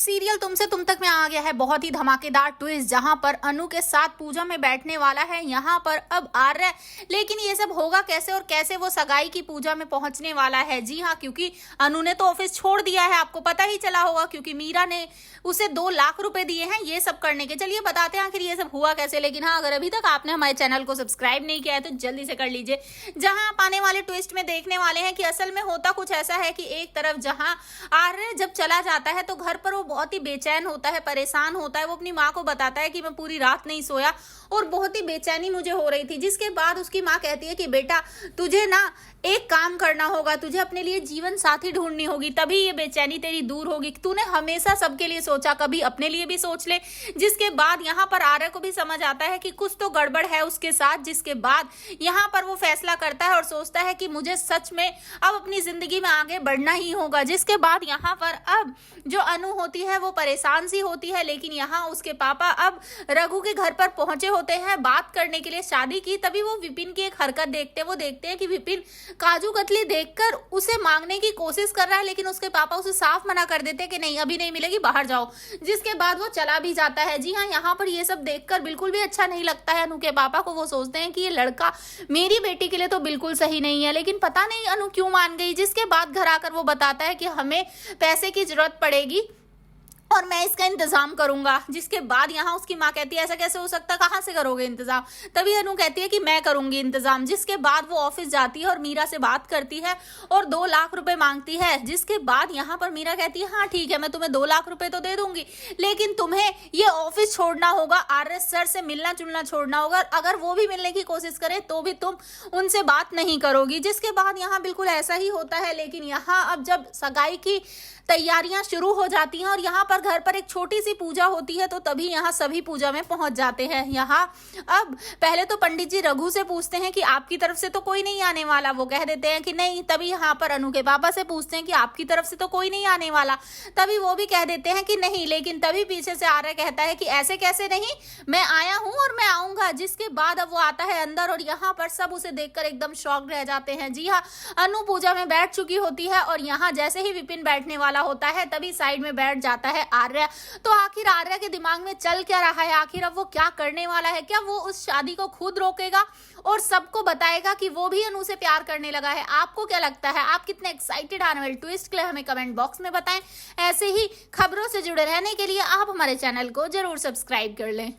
Serial तुमसे तुम तक में आ गया है बहुत ही धमाकेदार ट्विस्ट, जहां पर अनु के साथ पूजा में बैठने वाला है यहाँ पर अब आर्य। लेकिन ये सब होगा कैसे और कैसे वो सगाई की पूजा में पहुंचने वाला है? जी हाँ, क्योंकि अनु ने तो ऑफिस छोड़ दिया है, आपको पता ही चला होगा, क्योंकि मीरा ने उसे 2 लाख रुपए दिए हैं ये सब करने के। चलिए बताते हैं आखिर ये सब हुआ कैसे। लेकिन हाँ, अगर अभी तक आपने हमारे चैनल को सब्सक्राइब नहीं किया है तो जल्दी से कर लीजिए, जहां आप आने वाले ट्विस्ट में देखने वाले हैं कि असल में होता कुछ ऐसा है कि एक तरफ जहां आर्य जब चला जाता है तो घर पर वो बहुत ही बेचैन होता है, परेशान होता है। वो अपनी माँ को बताता है कि मैं पूरी रात नहीं सोया और बहुत ही बेचैनी मुझे हो रही थी। जिसके बाद उसकी माँ कहती है कि बेटा तुझे ना एक काम करना होगा, तुझे अपने लिए जीवन साथी ढूंढनी होगी, तभी ये बेचैनी तेरी दूर होगी। तूने हमेशा सबके लिए सोचा, कभी अपने लिए भी सोच ले। जिसके बाद यहाँ पर आर्य को भी समझ आता है कि कुछ तो गड़बड़ है उसके साथ। जिसके बाद यहाँ पर वो फैसला करता है और सोचता है कि मुझे सच में अब अपनी जिंदगी में आगे बढ़ना ही होगा। जिसके बाद यहाँ पर अब जो अनु होती है वो परेशान सी होती है, लेकिन यहाँ उसके पापा अब रघु के घर पर पहुंचे होते हैं बात करने के लिए शादी की। तभी वो विपिन की एक हरकत देखते हैं कि विपिन काजू कतली देखकर उसे मांगने की कोशिश कर रहा है, लेकिन उसके पापा उसे साफ मना कर देते हैं कि नहीं अभी नहीं मिलेगी, बाहर जाओ। जिसके बाद वो चला भी जाता है। जी हाँ, यहाँ पर ये सब देखकर बिल्कुल भी अच्छा नहीं लगता है अनु के पापा को। वो सोचते हैं कि ये लड़का मेरी बेटी के लिए तो बिल्कुल सही नहीं है, लेकिन पता नहीं अनु क्यों मान गई। जिसके बाद घर आकर वो बताता है कि हमें पैसे की जरूरत पड़ेगी और मैं इसका इंतजाम करूंगा। जिसके बाद यहाँ उसकी माँ कहती है ऐसा कैसे हो सकता, कहाँ से करोगे इंतजाम? तभी अनु कहती है कि मैं करूंगी इंतजाम। जिसके बाद वो ऑफिस जाती है और मीरा से बात करती है और 2 लाख रुपए मांगती है। जिसके बाद यहाँ पर मीरा कहती है हाँ ठीक है, मैं तुम्हें 2 लाख रुपए तो दे दूंगी, लेकिन तुम्हें ये ऑफिस छोड़ना होगा, आर्य सर से मिलना जुलना छोड़ना होगा। अगर वो भी मिलने की कोशिश करे तो भी तुम उनसे बात नहीं करोगी। जिसके बाद यहाँ बिल्कुल ऐसा ही होता है। लेकिन यहाँ अब जब सगाई की तैयारियां शुरू हो जाती हैं और यहाँ पर घर पर एक छोटी सी पूजा होती है, तो तभी यहाँ सभी पूजा में पहुंच जाते हैं। यहाँ अब पहले तो पंडित जी रघु से पूछते हैं कि आपकी तरफ से तो कोई नहीं आने वाला। वो कह देते हैं कि नहीं। तभी यहाँ पर अनु के पापा से पूछते हैं कि आपकी तरफ से तो कोई नहीं आने वाला। तभी वो भी कह देते हैं कि नहीं। लेकिन तभी पीछे से आर्य कहता है कि ऐसे कैसे नहीं, मैं आया हूँ और मैं आऊंगा। जिसके बाद अब वो आता है अंदर और यहाँ पर सब उसे देखकर एकदम शॉक रह जाते हैं। जी हाँ, अनु पूजा में बैठ चुकी होती है और यहाँ जैसे ही विपिन बैठने वाला होता है तभी साइड में बैठ जाता है आर्य। तो आखिर आर्य के दिमाग में चल क्या रहा है, आखिर अब वो क्या करने वाला है? क्या वो उस शादी को खुद रोकेगा और सबको बताएगा कि वो भी अनु से प्यार करने लगा है? आपको क्या लगता है? आप कितने एक्साइटेड आने वाले ट्विस्ट के लिए हमें कमेंट बॉक्स में बताएं। ऐसे ही खबरों से जुड़े रहने के लिए आप हमारे चैनल को जरूर सब्सक्राइब कर लें।